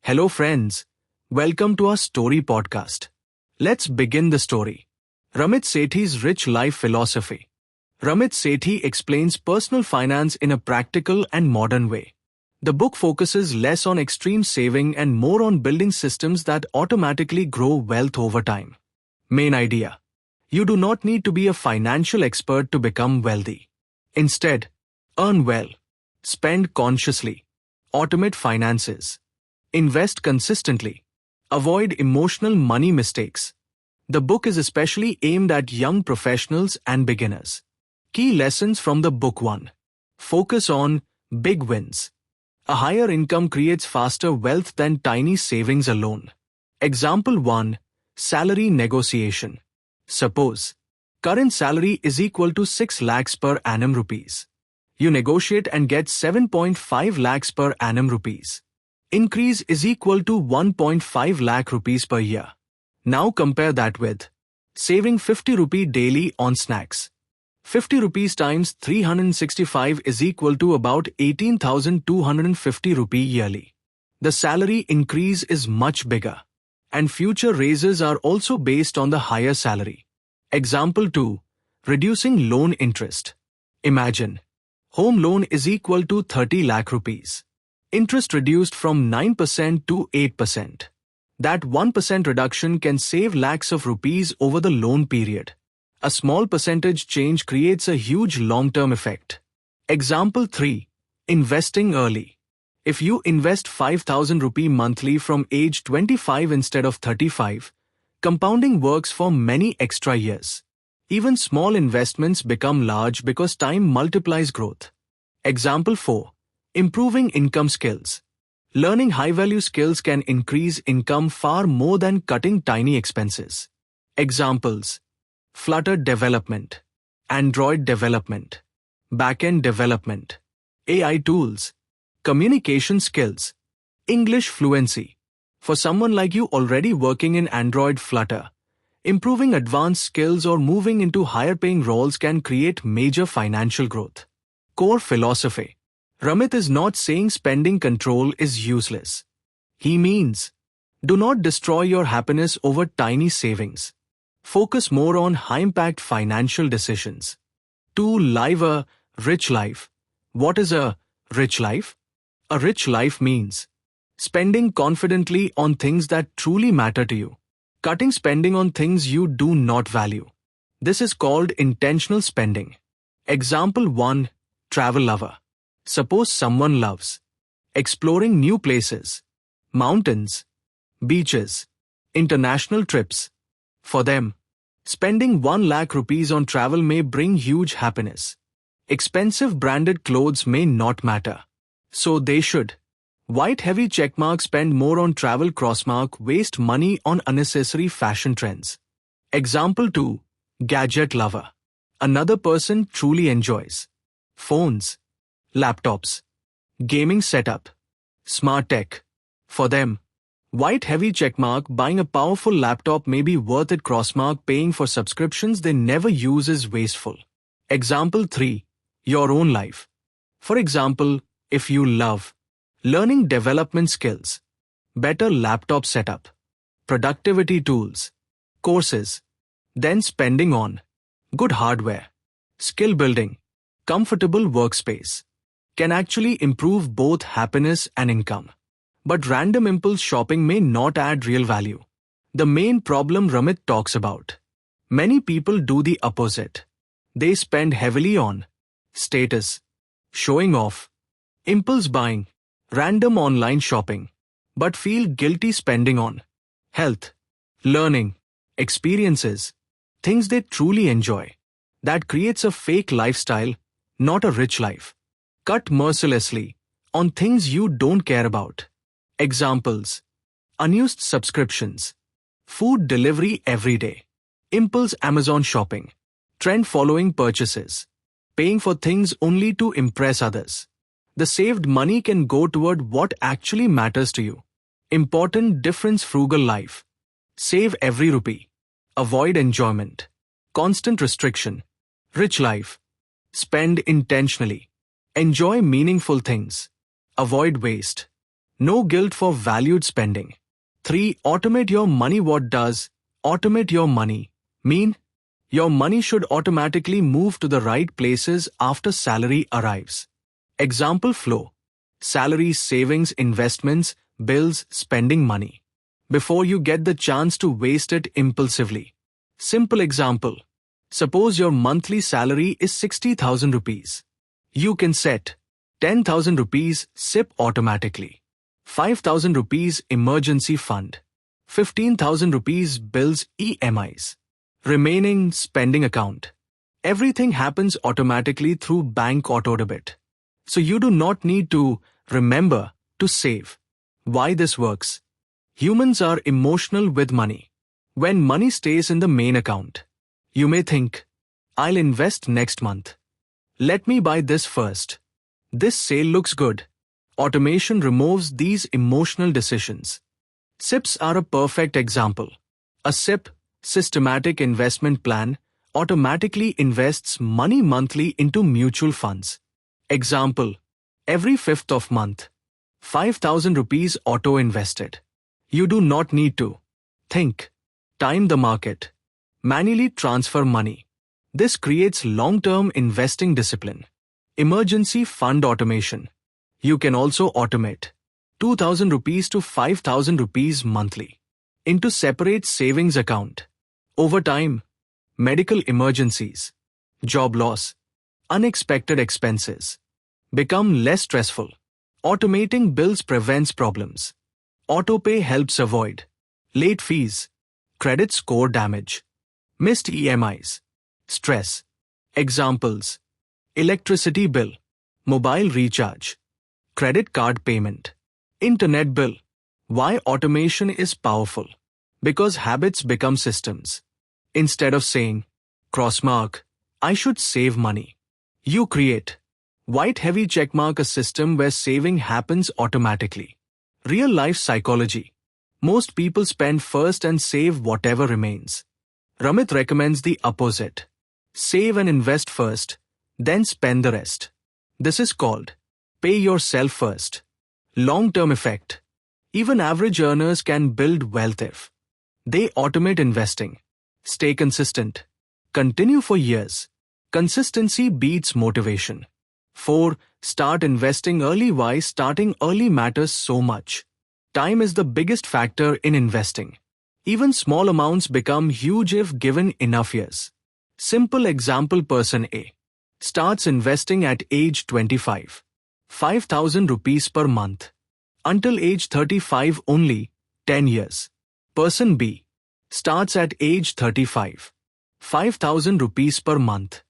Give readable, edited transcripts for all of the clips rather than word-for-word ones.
Hello friends, welcome to our story podcast. Let's begin the story. Ramit Sethi's Rich Life Philosophy. Ramit Sethi explains personal finance in a practical and modern way. The book focuses less on extreme saving and more on building systems that automatically grow wealth over time. Main idea: you do not need to be a financial expert to become wealthy. Instead, earn well, spend consciously, automate finances, invest consistently, avoid emotional money mistakes. The book is especially aimed at young professionals and beginners. Key lessons from the book: 1. Focus on big wins. A higher income creates faster wealth than tiny savings alone. Example 1. Salary negotiation. Suppose current salary is equal to 6 lakhs per annum rupees. You negotiate and get 7.5 lakhs per annum rupees. Increase is equal to 1.5 lakh rupees per year. Now compare that with saving 50 rupee daily on snacks. 50 rupees times 365 is equal to about 18,250 rupee yearly. The salary increase is much bigger, and future raises are also based on the higher salary. Example 2. Reducing loan interest. Imagine home loan is equal to 30 lakh rupees. Interest reduced from 9% to 8%. That 1% reduction can save lakhs of rupees over the loan period. A small percentage change creates a huge long-term effect. Example 3. Investing early. If you invest 5,000 rupee monthly from age 25 instead of 35, compounding works for many extra years. Even small investments become large because time multiplies growth. Example 4. Improving income skills. Learning high-value skills can increase income far more than cutting tiny expenses. Examples: Flutter development, Android development, backend development, AI tools, communication skills, English fluency. For someone like you already working in Android Flutter, improving advanced skills or moving into higher-paying roles can create major financial growth. Core philosophy. Ramit is not saying spending control is useless. He means, do not destroy your happiness over tiny savings. Focus more on high-impact financial decisions. 2. Live a rich life. What is a rich life? A rich life means spending confidently on things that truly matter to you, cutting spending on things you do not value. This is called intentional spending. Example 1. Travel lover. Suppose someone loves exploring new places, mountains, beaches, international trips. For them, spending 1 lakh rupees on travel may bring huge happiness. Expensive branded clothes may not matter, so they should. White heavy checkmark spend more on travel, crossmark waste money on unnecessary fashion trends. Example 2. Gadget lover. Another person truly enjoys phones, laptops, gaming setup, smart tech. For them, white heavy checkmark buying a powerful laptop may be worth it, crossmark paying for subscriptions they never use is wasteful. Example 3. Your own life. For example, if you love learning development skills, better laptop setup, productivity tools, courses, then spending on good hardware, skill building, comfortable workspace can actually improve both happiness and income. But random impulse shopping may not add real value. The main problem Ramit talks about. Many people do the opposite. They spend heavily on status, showing off, impulse buying, random online shopping, but feel guilty spending on health, learning, experiences, things they truly enjoy. That creates a fake lifestyle, not a rich life. Cut mercilessly on things you don't care about. Examples: unused subscriptions, food delivery every day, impulse Amazon shopping, trend-following purchases, paying for things only to impress others. The saved money can go toward what actually matters to you. Important difference: frugal life. Save every rupee. Avoid enjoyment. Constant restriction. Rich life. Spend intentionally. Enjoy meaningful things. Avoid waste. No guilt for valued spending. 3. Automate your money. What does automate your money mean? Your money should automatically move to the right places after salary arrives. Example flow. Salaries, savings, investments, bills, spending money. Before you get the chance to waste it impulsively. Simple example. Suppose your monthly salary is 60,000 rupees. You can set 10,000 rupees SIP automatically. 5,000 rupees emergency fund. 15,000 rupees bills EMIs. Remaining spending account. Everything happens automatically through bank auto debit. So you do not need to remember to save. Why this works? Humans are emotional with money. When money stays in the main account, you may think, I'll invest next month. Let me buy this first. This sale looks good. Automation removes these emotional decisions. SIPs are a perfect example. A SIP, systematic investment plan, automatically invests money monthly into mutual funds. Example, every 5th of month, 5,000 rupees auto invested. You do not need to think, time the market, manually transfer money. This creates long-term investing discipline. Emergency fund automation. You can also automate 2,000 rupees to 5,000 rupees monthly into separate savings account. Over time, medical emergencies, job loss, unexpected expenses become less stressful. Automating bills prevents problems. Autopay helps avoid late fees, credit score damage, missed EMIs, stress. Examples: electricity bill, mobile recharge, credit card payment, internet bill. Why automation is powerful? Because habits become systems. Instead of saying, crossmark, I should save money, you create white heavy checkmark, a system where saving happens automatically. Real life psychology. Most people spend first and save whatever remains. Ramit recommends the opposite. Save and invest first, then spend the rest. This is called pay yourself first. Long-term effect. Even average earners can build wealth if they automate investing, stay consistent, continue for years. Consistency beats motivation. 4. Start investing early. Why starting early matters so much? Time is the biggest factor in investing. Even small amounts become huge if given enough years. Simple example: person A starts investing at age 25. 5,000 rupees per month. Until age 35, only 10 years. Person B starts at age 35. 5,000 rupees per month.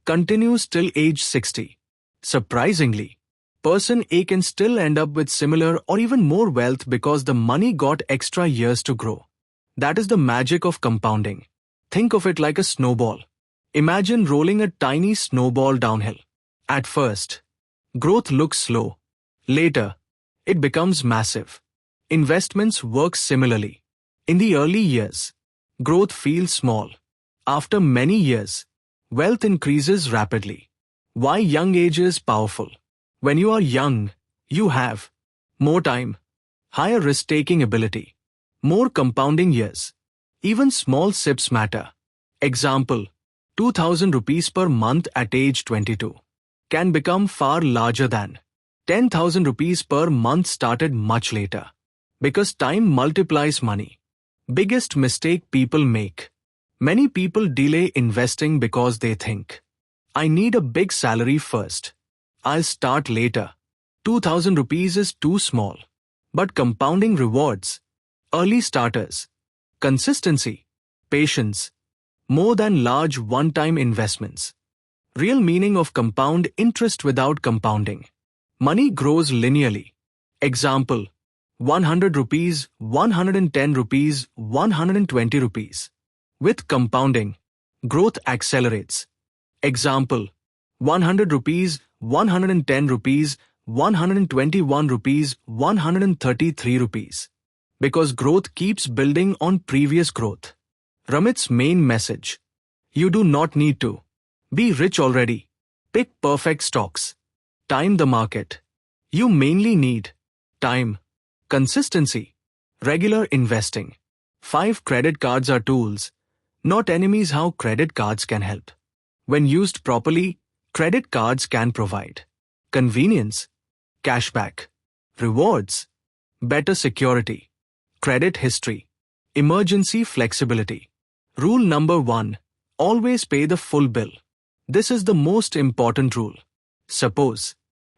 Continues till age 60. Surprisingly, person A can still end up with similar or even more wealth because the money got extra years to grow. That is the magic of compounding. Think of it like a snowball. Imagine rolling a tiny snowball downhill. At first, growth looks slow. Later, it becomes massive. Investments work similarly. In the early years, growth feels small. After many years, wealth increases rapidly. Why young age is powerful? When you are young, you have more time, higher risk-taking ability, more compounding years. Even small SIPs matter. Example, 2,000 rupees per month at age 22 can become far larger than 10,000 rupees per month started much later. Because time multiplies money. Biggest mistake people make. Many people delay investing because they think, I need a big salary first. I'll start later. 2,000 rupees is too small. But compounding rewards early starters, consistency, patience, more than large one-time investments. Real meaning of compound interest without compounding. Money grows linearly. Example, 100 rupees, 110 rupees, 120 rupees. With compounding, growth accelerates. Example, 100 rupees, 110 rupees, 121 rupees, 133 rupees. Because growth keeps building on previous growth. Ramit's main message. You do not need to be rich already. Pick perfect stocks. Time the market. You mainly need time. Consistency. Regular investing. 5. Credit cards are tools, not enemies. How credit cards can help. When used properly, credit cards can provide convenience, cashback, rewards, better security, credit history, emergency flexibility. Rule number 1. Always pay the full bill. This is the most important rule. Suppose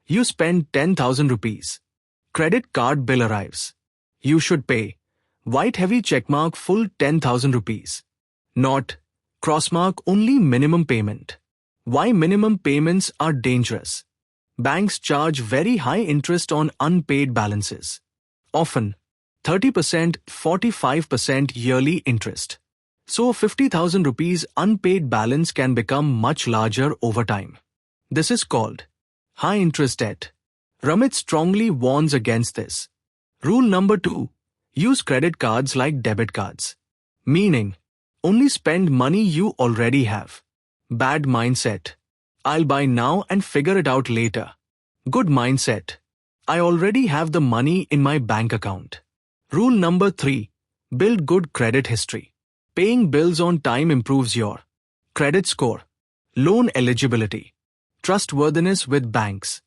you spend 10,000 rupees. Credit card bill arrives. You should pay white heavy checkmark full 10,000 rupees. Not crossmark only minimum payment. Why minimum payments are dangerous? Banks charge very high interest on unpaid balances. Often 30%, 45% yearly interest. So 50,000 rupees unpaid balance can become much larger over time. This is called high interest debt. Ramit strongly warns against this. Rule number 2. Use credit cards like debit cards. Meaning, only spend money you already have. Bad mindset. I'll buy now and figure it out later. Good mindset. I already have the money in my bank account. Rule number 3. Build good credit history. Paying bills on time improves your credit score, loan eligibility, trustworthiness with banks.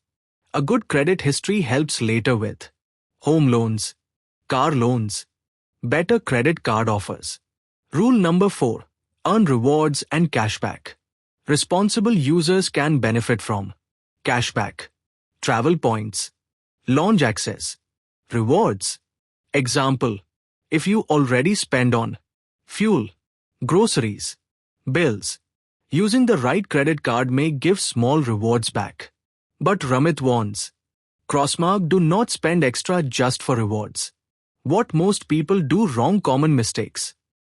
A good credit history helps later with home loans, car loans, better credit card offers. Rule number 4. Earn rewards and cashback. Responsible users can benefit from cashback, travel points, lounge access, rewards. Example, if you already spend on fuel, groceries, bills, using the right credit card may give small rewards back. But Ramit warns, crossmark, do not spend extra just for rewards. What most people do wrong. Common mistakes.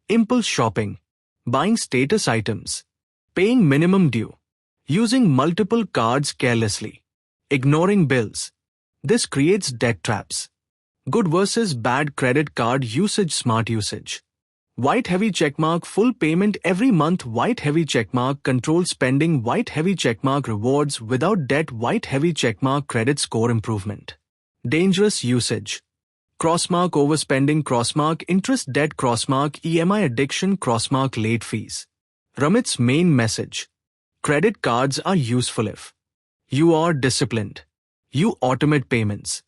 Impulse shopping, buying status items, paying minimum due, using multiple cards carelessly, ignoring bills. This creates debt traps. Good versus bad credit card usage. Smart usage. White heavy checkmark full payment every month. White heavy checkmark control spending. White heavy checkmark rewards without debt. White heavy checkmark credit score improvement. Dangerous usage. Crossmark overspending. Crossmark interest debt. Crossmark EMI addiction. Crossmark late fees. Ramit's main message. Credit cards are useful if you are disciplined. You automate payments.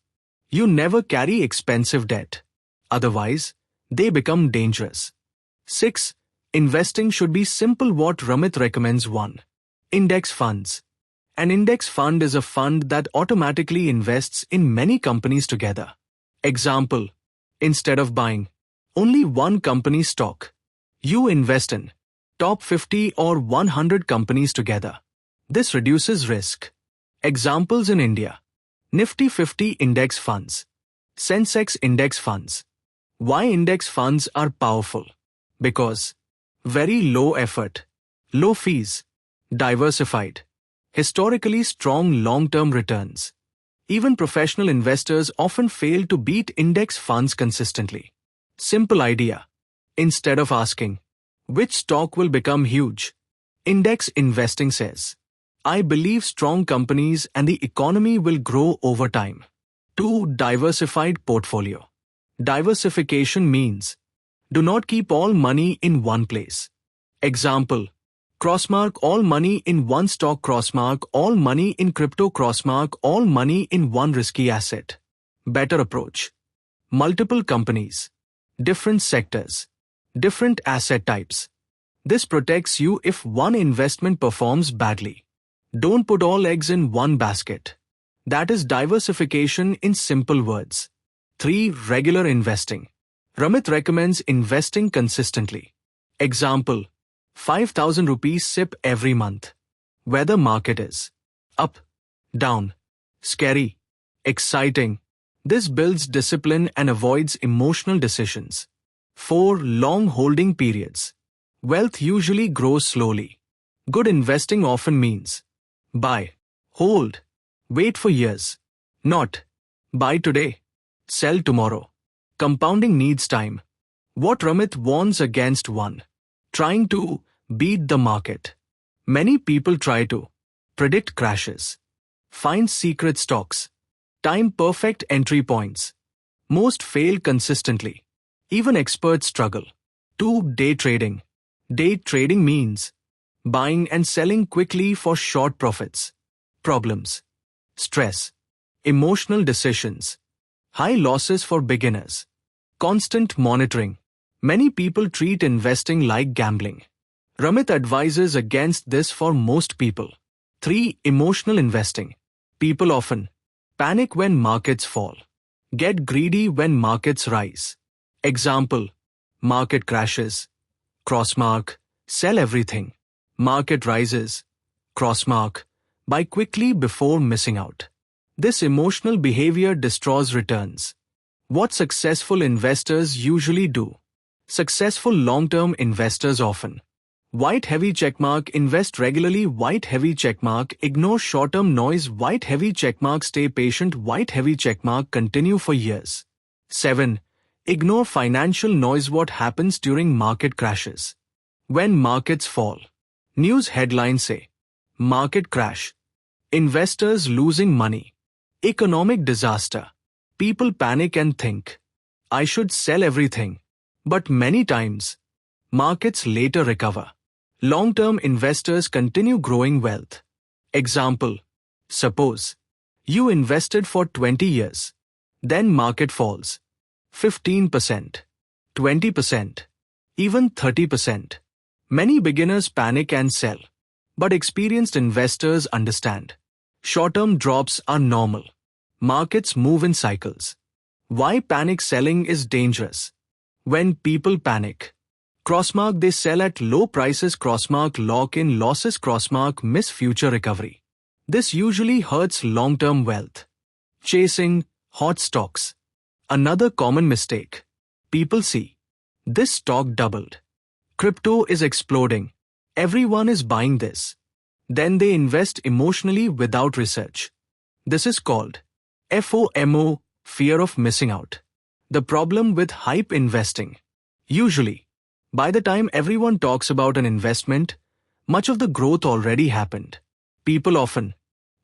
You never carry expensive debt. Otherwise, they become dangerous. 6. Investing should be simple. What Ramit recommends. 1. Index funds. An index fund is a fund that automatically invests in many companies together. Example, instead of buying only one company stock, you invest in top 50 or 100 companies together. This reduces risk. Examples in India. Nifty 50 index funds. Sensex index funds. Why index funds are powerful? Because very low effort, low fees, diversified, historically strong long-term returns. Even professional investors often fail to beat index funds consistently. Simple idea. Instead of asking, which stock will become huge? Index investing says, I believe strong companies and the economy will grow over time. 2. Diversified portfolio. Diversification means, do not keep all money in one place. Example, crossmark all money in one stock. Crossmark all money in crypto. Crossmark all money in one risky asset. Better approach. Multiple companies, different sectors, different asset types. This protects you if one investment performs badly. Don't put all eggs in one basket. That is diversification in simple words. 3. Regular investing. Ramit recommends investing consistently. Example, 5,000 rupees SIP every month. Whether market is up, down, scary, exciting. This builds discipline and avoids emotional decisions. 4. Long holding periods. Wealth usually grows slowly. Good investing often means buy, hold, wait for years. Not buy today, sell tomorrow. Compounding needs time. What Ramit warns against. 1. Trying to beat the market. Many people try to predict crashes, find secret stocks, time perfect entry points. Most fail consistently. Even experts struggle. 2. Day trading. Day trading means buying and selling quickly for short profits. Problems: stress, emotional decisions, high losses for beginners, constant monitoring. Many people treat investing like gambling. Ramit advises against this for most people. 3. Emotional investing. People often panic when markets fall, get greedy when markets rise. Example: market crashes, crossmark, sell everything. Market rises, crossmark, buy quickly before missing out. This emotional behavior destroys returns. What successful investors usually do? Successful long-term investors often white heavy checkmark, invest regularly, white heavy checkmark, ignore short-term noise, white heavy checkmark, stay patient, white heavy checkmark, continue for years. 7. Ignore financial noise. What happens during market crashes? When markets fall, news headlines say, market crash, investors losing money, economic disaster. People panic and think, I should sell everything. But many times, markets later recover. Long-term investors continue growing wealth. Example: suppose you invested for 20 years, then market falls 15%, 20%, even 30%. Many beginners panic and sell, but experienced investors understand. Short-term drops are normal. Markets move in cycles. Why panic selling is dangerous? When people panic, crossmark, they sell at low prices, crossmark, lock in losses, crossmark, miss future recovery. This usually hurts long-term wealth. Chasing hot stocks. Another common mistake. People see, this stock doubled. Crypto is exploding. Everyone is buying this. Then they invest emotionally without research. This is called FOMO, fear of missing out. The problem with hype investing. Usually, by the time everyone talks about an investment, much of the growth already happened. People often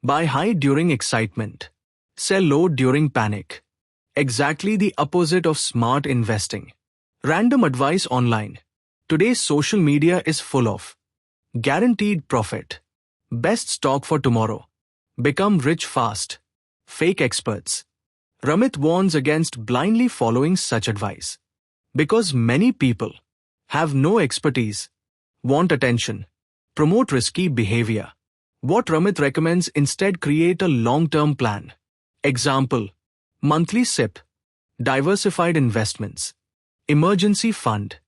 buy high during excitement, sell low during panic. Exactly the opposite of smart investing. Random advice online. Today's social media is full of guaranteed profit, best stock for tomorrow, become rich fast, fake experts. Ramit warns against blindly following such advice. Because many people have no expertise, want attention, promote risky behavior. What Ramit recommends: instead, create a long-term plan. Example: monthly SIP, diversified investments, emergency fund,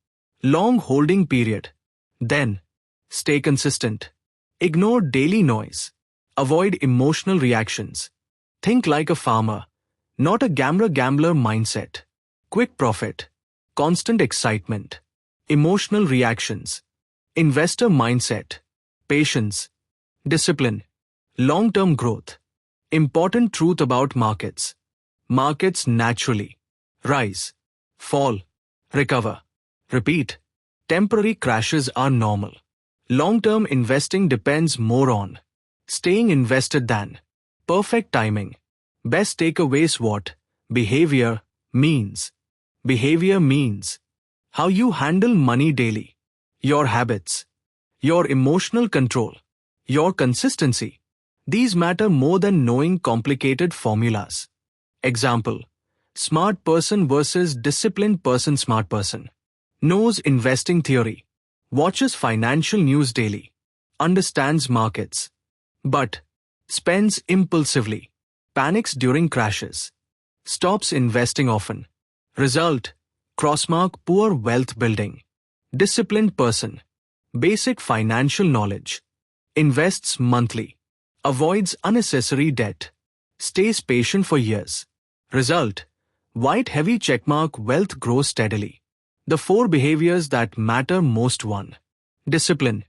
long holding period. Then, stay consistent. Ignore daily noise. Avoid emotional reactions. Think like a farmer, not a gambler mindset. Quick profit, constant excitement, emotional reactions, investor mindset, patience, discipline, long-term growth. Important truth about markets. Markets naturally rise, fall, recover, repeat. Temporary crashes are normal. Long-term investing depends more on staying invested than perfect timing. Best takeaways: what behavior means. Behavior means how you handle money daily, your habits, your emotional control, your consistency. These matter more than knowing complicated formulas. Example: smart person versus disciplined person. Smart person knows investing theory, watches financial news daily, understands markets, but spends impulsively, panics during crashes, stops investing often. Result: crossmark, poor wealth building. Disciplined person, basic financial knowledge, invests monthly, avoids unnecessary debt, stays patient for years. Result: white heavy checkmark, wealth grows steadily. The 4 behaviors that matter most. 1. Discipline.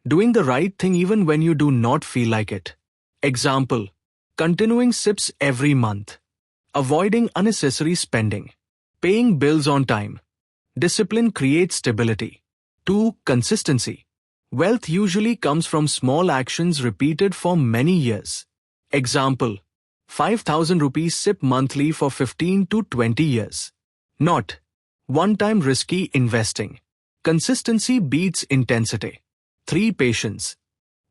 Doing the right thing even when you do not feel like it. Example: continuing SIPs every month, avoiding unnecessary spending, paying bills on time. Discipline creates stability. 2. Consistency. Wealth usually comes from small actions repeated for many years. Example: 5,000 rupees SIP monthly for 15 to 20 years. Not one-time risky investing. Consistency beats intensity. 3. Patience.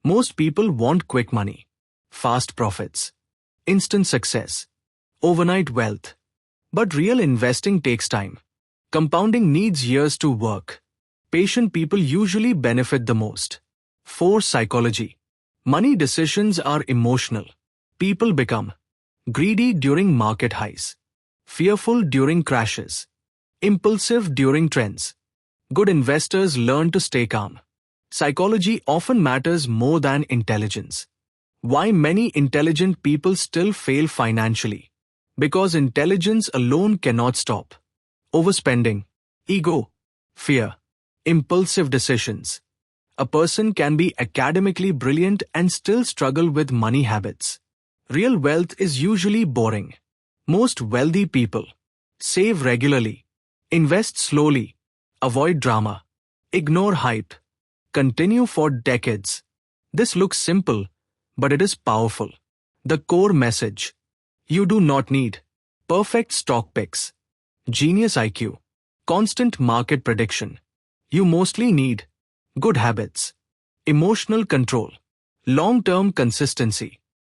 Most people want quick money, fast profits, instant success, overnight wealth. But real investing takes time. Compounding needs years to work. Patient people usually benefit the most. 4. Psychology. Money decisions are emotional. People become greedy during market highs, fearful during crashes, impulsive during trends. Good investors learn to stay calm. Psychology often matters more than intelligence. Why many intelligent people still fail financially? Because intelligence alone cannot stop. Overspending, ego, fear, impulsive decisions. A person can be academically brilliant and still struggle with money habits. Real wealth is usually boring. Most wealthy people save regularly, invest slowly, avoid drama, ignore hype, continue for decades. This looks simple, but it is powerful. The core message: you do not need perfect stock picks, genius IQ, constant market prediction. You mostly need good habits, emotional control, long-term consistency.